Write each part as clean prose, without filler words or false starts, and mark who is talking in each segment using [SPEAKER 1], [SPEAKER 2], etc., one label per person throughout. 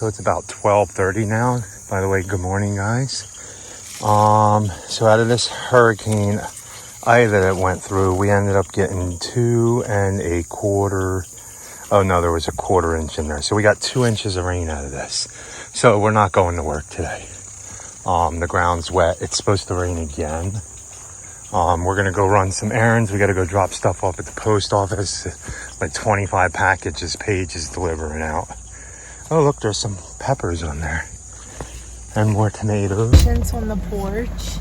[SPEAKER 1] So it's about 12:30 now. By the way, good morning, guys. So out of this hurricane Ida that went through, we ended up getting 2 1/4. Oh no, there was a 1/4 inch in there. So we got 2 inches of rain out of this. So we're not going to work today. The ground's wet. It's supposed to rain again. We're going to go run some errands. We got to go drop stuff off at the post office. Like 25 packages, Paige is delivering out. Oh, look, there's some peppers on there. And more tomatoes.
[SPEAKER 2] On the porch.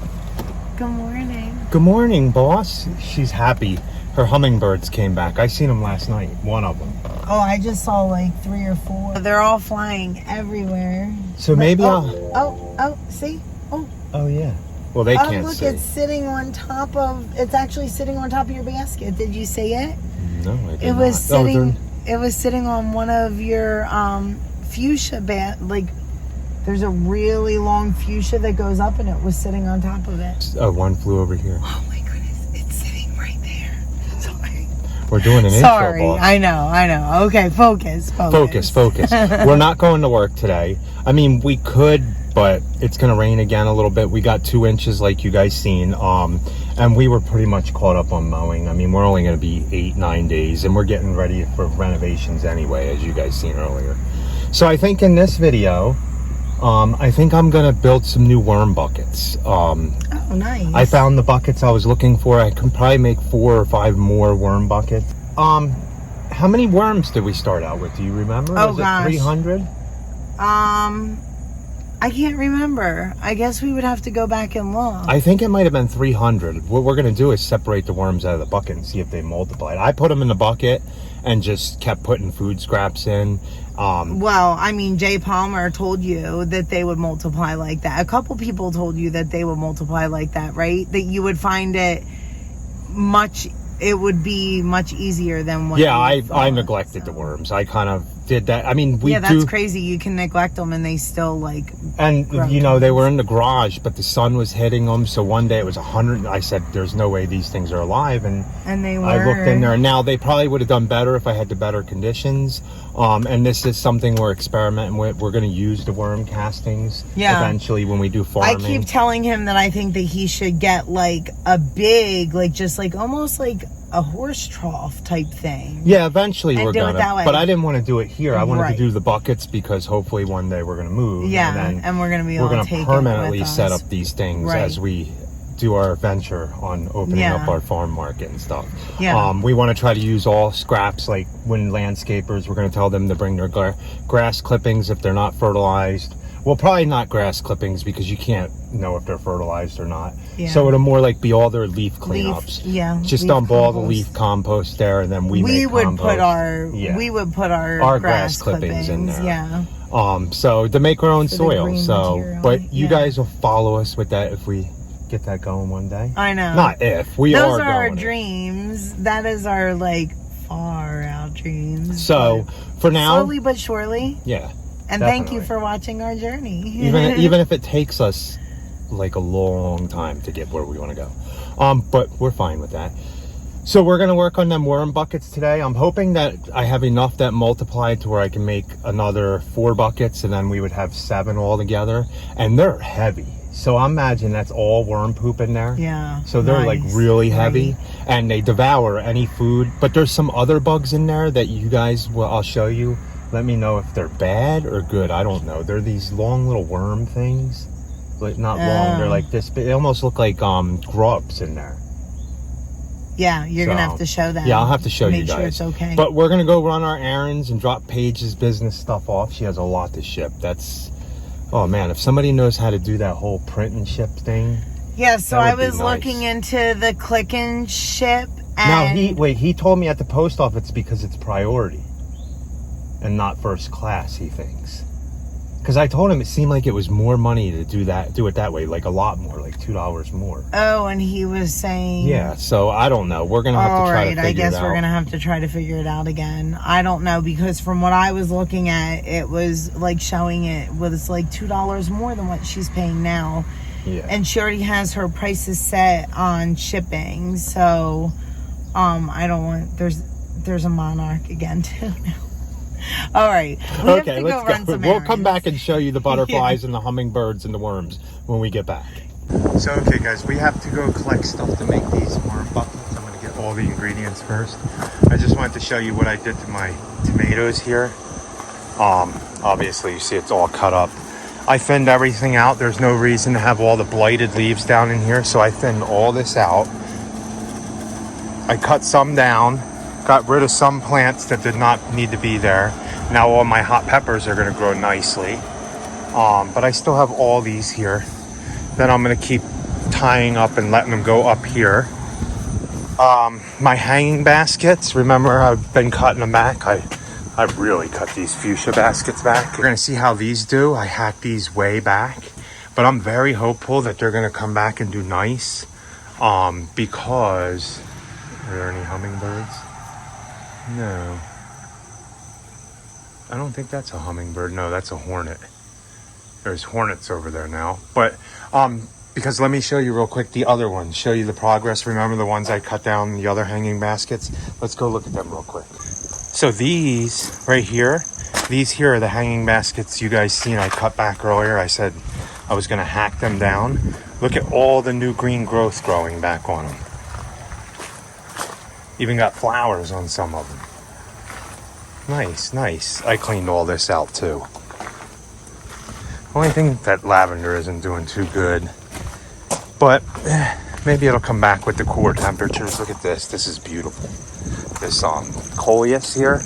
[SPEAKER 2] Good morning.
[SPEAKER 1] Good morning, boss. She's happy. Her hummingbirds came back. I seen them last night. One of them.
[SPEAKER 2] Oh, I just saw like 3 or 4. They're all flying everywhere.
[SPEAKER 1] So maybe
[SPEAKER 2] see?
[SPEAKER 1] Oh, yeah. Well, they can't
[SPEAKER 2] look,
[SPEAKER 1] see.
[SPEAKER 2] it's sitting on top of. It's actually sitting on top of your basket. Did you see it?
[SPEAKER 1] No, I did
[SPEAKER 2] It was
[SPEAKER 1] not.
[SPEAKER 2] sitting. It was sitting on one of your fuchsia there's a really long fuchsia that goes up, and it was sitting on top of it.
[SPEAKER 1] Oh, one flew over here.
[SPEAKER 2] Oh my goodness, it's sitting right there. Sorry.
[SPEAKER 1] We're doing an intro, boss.
[SPEAKER 2] I know. Okay, focus.
[SPEAKER 1] We're not going to work today. I mean, we could, but it's going to rain again a little bit. We got 2 inches like you guys seen. And we were pretty much caught up on mowing. I mean, we're only going to be 8-9 days, and we're getting ready for renovations anyway, as you guys seen earlier. So I think in this video, I think I'm going to build some new worm buckets.
[SPEAKER 2] Oh, nice.
[SPEAKER 1] I found the buckets I was looking for. I can probably make 4 or 5 more worm buckets. How many worms did we start out with? Do you remember?
[SPEAKER 2] Oh,
[SPEAKER 1] Was
[SPEAKER 2] gosh.
[SPEAKER 1] it 300?
[SPEAKER 2] I can't remember. I guess we would have to go back and look.
[SPEAKER 1] I think it might have been 300. What we're going to do is separate the worms out of the bucket and see if they multiplied. I put them in the bucket and just kept putting food scraps in.
[SPEAKER 2] Well, I mean, Jay Palmer told you that they would multiply like that. A couple people told you that they would multiply like that, right? That you would find it would be much easier than what.
[SPEAKER 1] Yeah, I neglected the worms. I kind of did that. I mean,
[SPEAKER 2] that's crazy. You can neglect them and they still
[SPEAKER 1] they were in the garage, but the sun was hitting them. So one day it was 100. I said, "There's no way these things are alive." And
[SPEAKER 2] they were.
[SPEAKER 1] I looked in there. Now they probably would have done better if I had the better conditions. And this is something we're experimenting with. We're going to use the worm castings eventually when we do farming.
[SPEAKER 2] I keep telling him that I think that he should get like a big, almost like a horse trough type thing.
[SPEAKER 1] Yeah, eventually we're
[SPEAKER 2] do
[SPEAKER 1] gonna.
[SPEAKER 2] it that way.
[SPEAKER 1] But I didn't want to do it here. I wanted
[SPEAKER 2] Right.
[SPEAKER 1] to do the buckets because hopefully one day we're gonna move.
[SPEAKER 2] Yeah, and we're gonna be able to take it with
[SPEAKER 1] permanently
[SPEAKER 2] us.
[SPEAKER 1] set up these things as we do our venture on opening up our farm market and stuff.
[SPEAKER 2] Yeah.
[SPEAKER 1] We want to try to use all scraps. Like when landscapers, we're going to tell them to bring their grass clippings if they're not fertilized. Well, probably not grass clippings because you can't know if they're fertilized or not.
[SPEAKER 2] Yeah.
[SPEAKER 1] So it'll more like be all their leaf cleanups. Just dump all the leaf compost there, and then we would put
[SPEAKER 2] our
[SPEAKER 1] grass clippings in there.
[SPEAKER 2] Yeah.
[SPEAKER 1] So to make our own soil.
[SPEAKER 2] Material,
[SPEAKER 1] But you guys will follow us with that if we get that going one day.
[SPEAKER 2] I know.
[SPEAKER 1] Not if we are.
[SPEAKER 2] Those are our
[SPEAKER 1] going
[SPEAKER 2] dreams. That is our far out dreams.
[SPEAKER 1] So for now,
[SPEAKER 2] slowly but surely.
[SPEAKER 1] Yeah.
[SPEAKER 2] And thank you for watching our journey.
[SPEAKER 1] even if it takes us like a long time to get where we want to go. But we're fine with that. So we're going to work on them worm buckets today. I'm hoping that I have enough that multiplied to where I can make another 4 buckets, and then we would have 7 all together. And they're heavy. So I imagine that's all worm poop in there.
[SPEAKER 2] Yeah.
[SPEAKER 1] So they're like really heavy, and they devour any food. But there's some other bugs in there that you guys I'll show you. Let me know if they're bad or good. I don't know. They're these long little worm things. Like not long. They're like this. They almost look like grubs in there.
[SPEAKER 2] Yeah, you're gonna have to show them.
[SPEAKER 1] Yeah, I'll have to show you guys.
[SPEAKER 2] Make sure it's okay.
[SPEAKER 1] But we're gonna go run our errands and drop Paige's business stuff off. She has a lot to ship. Oh man, if somebody knows how to do that whole print and ship thing.
[SPEAKER 2] Yeah, so I was looking into the click and ship.
[SPEAKER 1] And he told me at the post office because it's priority and not first class, he thinks. Because I told him it seemed like it was more money to do it that way, like a lot more, like $2 more.
[SPEAKER 2] Oh, and he was saying...
[SPEAKER 1] Yeah, so I don't know. We're going to have to try to figure it out.
[SPEAKER 2] I guess we're going to have to try to figure it out again. I don't know, because from what I was looking at, it was like showing it was like $2 more than what she's paying now.
[SPEAKER 1] Yeah.
[SPEAKER 2] And she already has her prices set on shipping, so I don't want... There's a Monarch again, too, now. All right. We have to go run some
[SPEAKER 1] We'll
[SPEAKER 2] errands.
[SPEAKER 1] come back and show you the butterflies and the hummingbirds and the worms when we get back. So, okay, guys, we have to go collect stuff to make these worm buckets. I'm going to get all the ingredients first. I just wanted to show you what I did to my tomatoes here. Obviously, you see it's all cut up. I thinned everything out. There's no reason to have all the blighted leaves down in here, so I thinned all this out. I cut some down, got rid of some plants that did not need to be there. Now all my hot peppers are going to grow nicely. But I still have all these here. Then I'm going to keep tying up and letting them go up here. My hanging baskets, remember I've been cutting them back. I've really cut these fuchsia baskets back. We're going to see how these do. I hacked these way back, but I'm very hopeful that they're going to come back and do nice. Because, are there any hummingbirds? No. I don't think that's a hummingbird. No, that's a hornet. There's hornets over there now. But, because let me show you real quick the other ones. Show you the progress. Remember the ones I cut down, the other hanging baskets? Let's go look at them real quick. So these right here, these here are the hanging baskets you guys seen I cut back earlier. I said I was going to hack them down. Look at all the new green growth growing back on them. Even got flowers on some of them. Nice, nice. I cleaned all this out too. Only thing that lavender isn't doing too good. But maybe it'll come back with the cooler temperatures. Look at this. This is beautiful. This coleus here.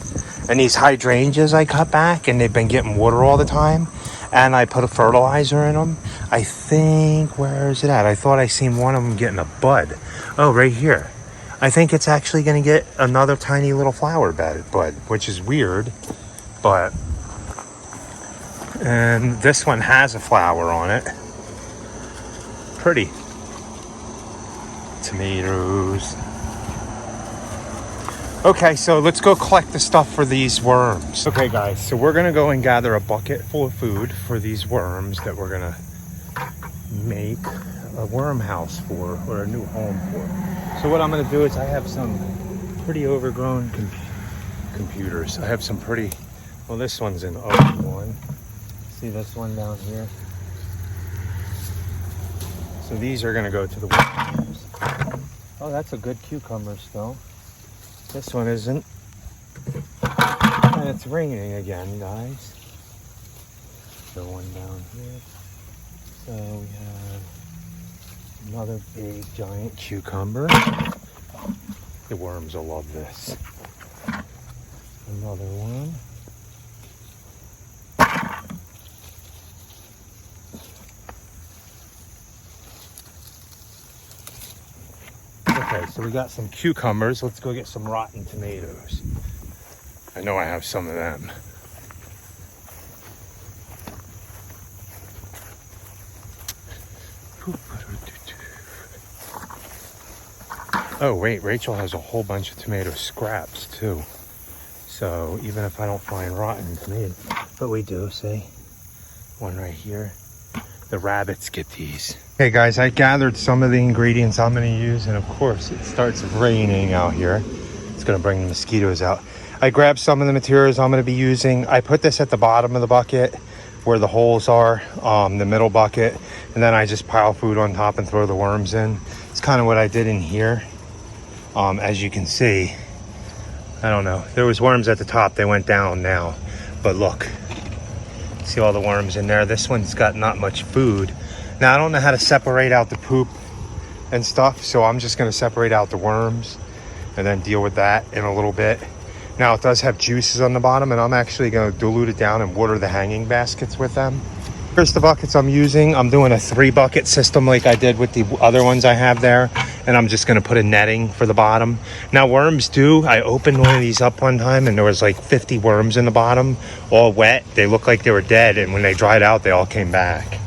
[SPEAKER 1] And these hydrangeas I cut back, and they've been getting water all the time. And I put a fertilizer in them. I think, where is it at? I thought I seen one of them getting a bud. Oh, right here. I think it's actually going to get another tiny little flower bud, which is weird. But, and this one has a flower on it. Pretty. Tomatoes. Okay, so let's go collect the stuff for these worms. Okay, guys, so we're gonna go and gather a bucket full of food for these worms that we're gonna make a worm house for, or a new home for. So what I'm gonna do is I have some pretty overgrown computers. I have some pretty, well, this one's an ugly one. See this one down here? So these are gonna go to the worm house. Oh, that's a good cucumber still. This one isn't. And it's raining again, guys. The one down here. So we have another big giant cucumber. The worms will love this. Another one. Okay, so we got some cucumbers. Let's go get some rotten tomatoes. I know I have some of them. Oh wait, Rachel has a whole bunch of tomato scraps too. So even if I don't find rotten tomatoes, but we do, see? One right here. The rabbits get these. Okay guys, I gathered some of the ingredients I'm gonna use, and of course it starts raining out here. It's gonna bring the mosquitoes out. I grabbed some of the materials I'm gonna be using. I put this at the bottom of the bucket where the holes are, the middle bucket, and then I just pile food on top and throw the worms in. It's kind of what I did in here. As you can see, I don't know, there was worms at the top, they went down now, but look. See all the worms in there. This one's got not much food. Now I don't know how to separate out the poop and stuff, so I'm just going to separate out the worms and then deal with that in a little bit. Now it does have juices on the bottom, and I'm actually going to dilute it down and water the hanging baskets with them. Here's the buckets I'm using. I'm doing a 3-bucket system like I did with the other ones I have there, and I'm just going to put a netting for the bottom. Now worms I opened one of these up one time, and there was like 50 worms in the bottom, all wet. They looked like they were dead, and when they dried out, they all came back.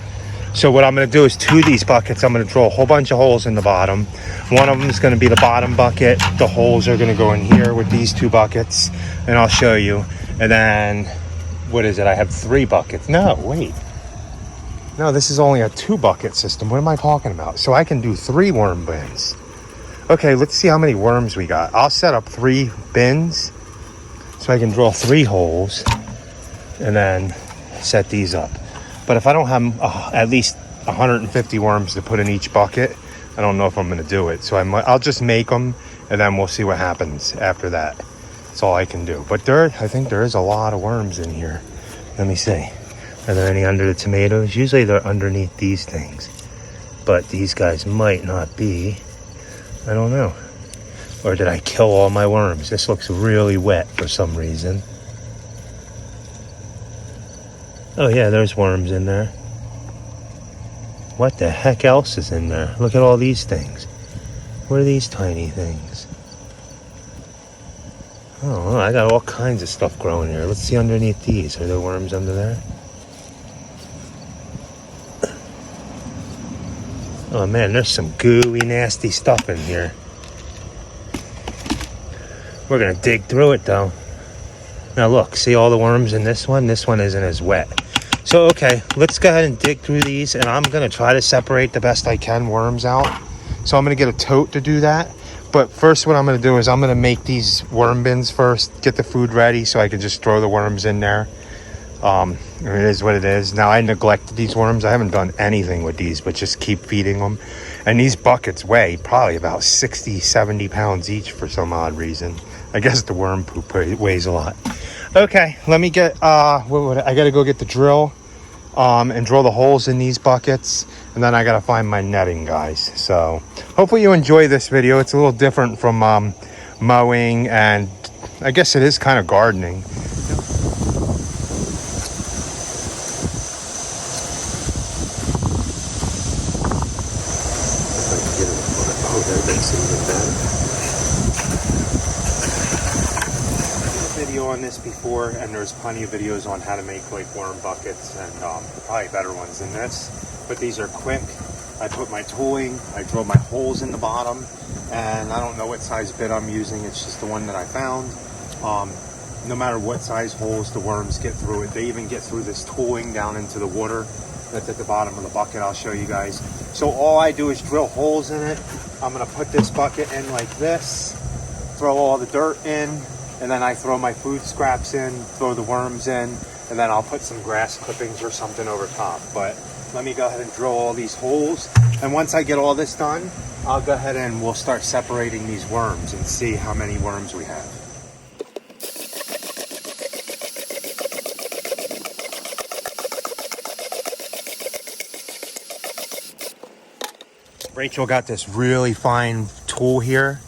[SPEAKER 1] So what I'm going to do is 2 of these buckets, I'm going to drill a whole bunch of holes in the bottom. One of them is going to be the bottom bucket. The holes are going to go in here with these 2 buckets, and I'll show you. And then, what is it? I have 3 buckets. No, wait. No, this is only a 2-bucket system. What am I talking about? So I can do 3 worm bins. Okay, let's see how many worms we got. I'll set up 3 bins. So I can drill 3 holes and then set these up. But if I don't have at least 150 worms to put in each bucket, I don't know if I'm going to do it. So I'll just make them, and then we'll see what happens after that. That's all I can do. But I think there is a lot of worms in here. Let me see. Are there any under the tomatoes? Usually they're underneath these things. But these guys might not be. I don't know. Or did I kill all my worms? This looks really wet for some reason. Oh yeah, there's worms in there. What the heck else is in there? Look at all these things. What are these tiny things? Oh, I got all kinds of stuff growing here. Let's see underneath these. Are there worms under there? Oh man, there's some gooey, nasty stuff in here. We're gonna dig through it though. Now look, see all the worms in this one? This one isn't as wet. So, okay, let's go ahead and dig through these, and I'm gonna try to separate the best I can worms out. So I'm gonna get a tote to do that. But first what I'm gonna do is I'm gonna make these worm bins first, get the food ready so I can just throw the worms in there. It is what it is. Now I neglected these worms. I haven't done anything with these, but just keep feeding them. And these buckets weigh probably about 60, 70 pounds each for some odd reason. I guess the worm poop weighs a lot. Okay, let me get, I gotta go get the drill and drill the holes in these buckets. And then I gotta find my netting, guys. So hopefully you enjoy this video. It's a little different from mowing, and I guess it is kind of gardening. On this before, and there's plenty of videos on how to make like worm buckets, and probably better ones than this, but these are quick. I put my tooling, I drill my holes in the bottom, and I don't know what size bit I'm using. It's just the one that I found. No matter what size holes, the worms get through it. They even get through this tooling down into the water that's at the bottom of the bucket. I'll show you guys. So all I do is drill holes in it. I'm gonna put this bucket in like this, throw all the dirt in, and then I throw my food scraps in, throw the worms in, and then I'll put some grass clippings or something over top. But let me go ahead and drill all these holes. And once I get all this done, I'll go ahead and we'll start separating these worms and see how many worms we have. Rachel got this really fine tool here,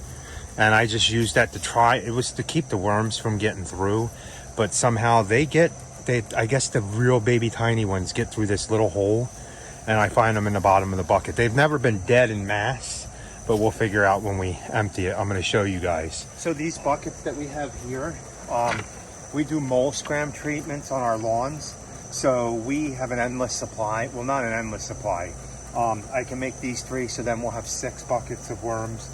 [SPEAKER 1] and I just used that to try. It was to keep the worms from getting through, but somehow I guess the real baby tiny ones get through this little hole, and I find them in the bottom of the bucket. They've never been dead in mass, but we'll figure out when we empty it. I'm going to show you guys. So these buckets that we have here, we do mole scram treatments on our lawns. So we have an endless supply. Well, not an endless supply. I can make these 3, so then we'll have 6 buckets of worms.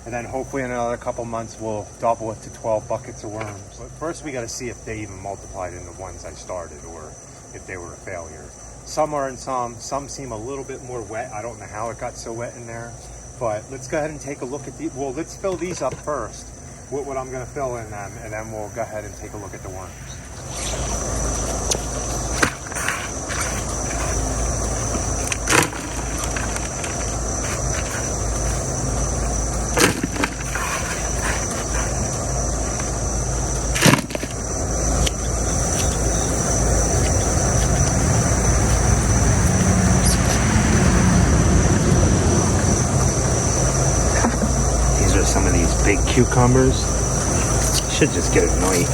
[SPEAKER 1] And then hopefully in another couple months, we'll double it to 12 buckets of worms. But first we got to see if they even multiplied in the ones I started, or if they were a failure. Some are in some seem a little bit more wet. I don't know how it got so wet in there, but let's go ahead and take a look at these. Well, let's fill these up first with what I'm going to fill in them, and then we'll go ahead and take a look at the worms. Some of these big cucumbers. Should just get a knife.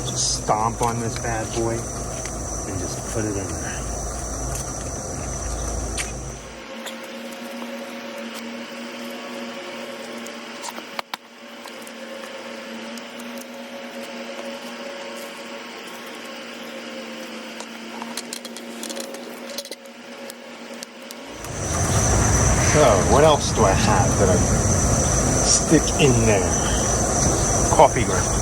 [SPEAKER 1] Just stomp on this bad boy and just put it in there. So, what else do I have that I stick in there? Coffee grounds.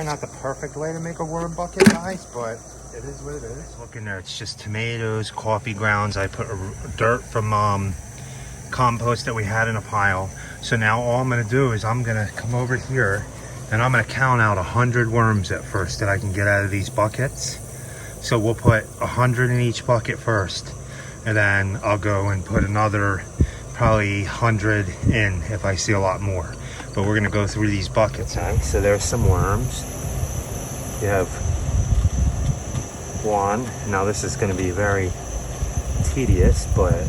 [SPEAKER 1] probably not the perfect way to make a worm bucket, guys, but it is what it is. Look in there, it's just tomatoes, coffee grounds. I put dirt from compost that we had in a pile. So now all I'm gonna do is I'm gonna come over here and I'm gonna count out 100 worms at first that I can get out of these buckets. So we'll put 100 in each bucket first, and then I'll go and put another probably 100 in if I see a lot more. But we're gonna go through these buckets. Okay, so there's some worms. You have one. Now this is gonna be very tedious, but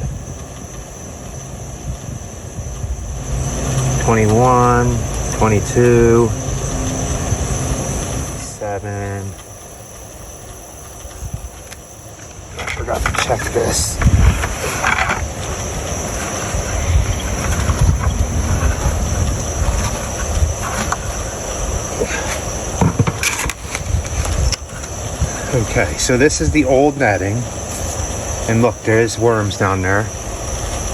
[SPEAKER 1] 21, 22, 7. I forgot to check this. Okay, so this is the old netting. And look, there's worms down there.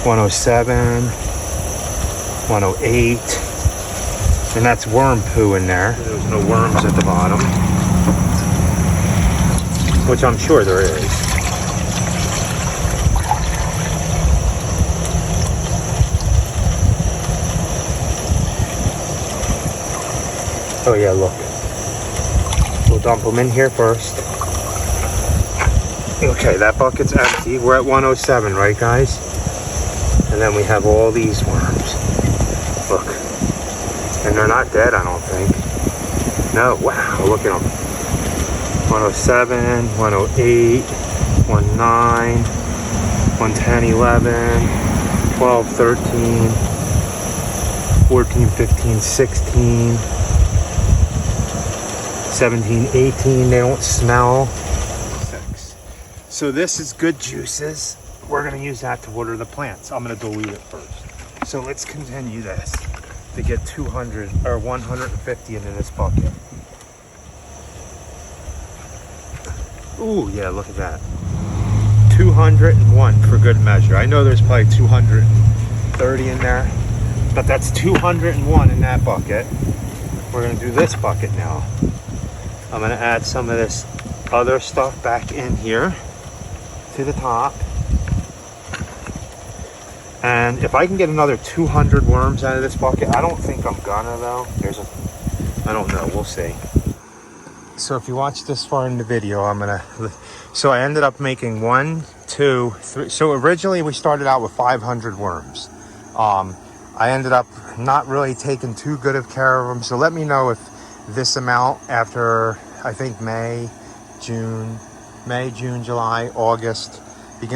[SPEAKER 1] 107, 108. And that's worm poo in there. There's no worms at the bottom, which I'm sure there is. Oh yeah, look. We'll dump them in here first. Okay, that bucket's empty. We're at 107, right guys? And then we have all these worms. Look. And they're not dead, I don't think. No, wow, look at them. 107, 108, 19, 110, 11, 12, 13, 14, 15, 16, 17, 18. They don't smell. So this is good juices. We're gonna use that to water the plants. I'm gonna dilute it first. So let's continue this to get 200 or 150 into this bucket. Ooh, yeah, look at that. 201 for good measure. I know there's probably 230 in there, but that's 201 in that bucket. We're gonna do this bucket now. I'm gonna add some of this other stuff back in here to the top. And if I can get another 200 worms out of this bucket, I don't think I'm gonna though. I don't know, we'll see. So if you watch this far in the video, so I ended up making 1, 2, 3. So originally we started out with 500 worms. I ended up not really taking too good of care of them. So let me know if this amount after, I think May, June, July, August,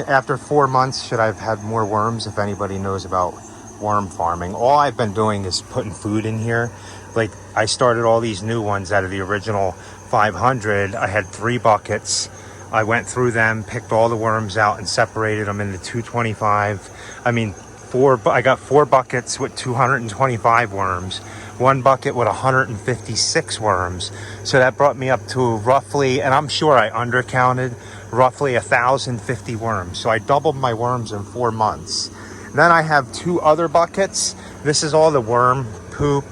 [SPEAKER 1] after 4 months, should I have had more worms? If anybody knows about worm farming, all I've been doing is putting food in here. Like I started all these new ones out of the original 500. I had 3 buckets. I went through them, picked all the worms out and separated them into 225. I got 4 buckets with 225 worms. 1 bucket with 156 worms. So that brought me up to roughly, and I'm sure I undercounted, roughly 1,050 worms. So I doubled my worms in 4 months. Then I have 2 other buckets. This is all the worm poop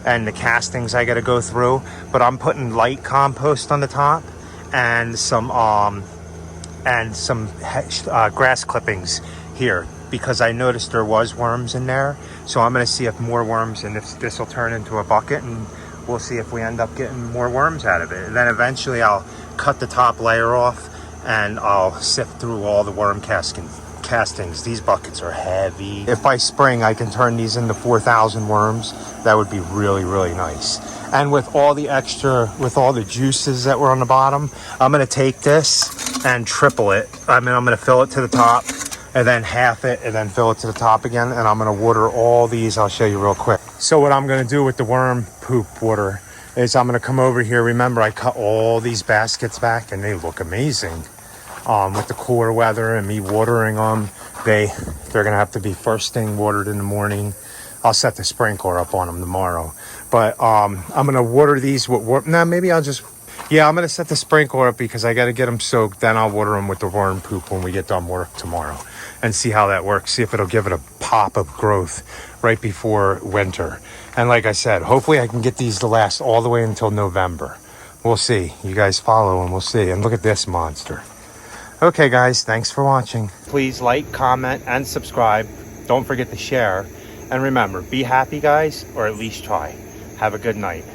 [SPEAKER 1] and the castings I got to go through. But I'm putting light compost on the top and some grass clippings here, because I noticed there was worms in there. So I'm going to see if more worms, and if this will turn into a bucket, and we'll see if we end up getting more worms out of it. And then eventually I'll cut the top layer off and I'll sift through all the worm castings. These buckets are heavy. If by spring I can turn these into 4,000 worms, that would be really, really nice. And with all the juices that were on the bottom, I'm going to take this and triple it. I'm going to fill it to the top, and then half it, and then fill it to the top again. And I'm gonna water all these. I'll show you real quick. So what I'm gonna do with the worm poop water is I'm gonna come over here. Remember, I cut all these baskets back and they look amazing. With the cooler weather and me watering them, they're gonna have to be first thing watered in the morning. I'll set the sprinkler up on them tomorrow. But I'm gonna water these with maybe I'll just Yeah, I'm going to set the sprinkler up because I got to get them soaked. Then I'll water them with the worm poop when we get done work tomorrow and see how that works. See if it'll give it a pop of growth right before winter. And like I said, hopefully I can get these to last all the way until November. We'll see. You guys follow and we'll see. And look at this monster. Okay, guys, thanks for watching. Please like, comment, and subscribe. Don't forget to share. And remember, be happy, guys, or at least try. Have a good night.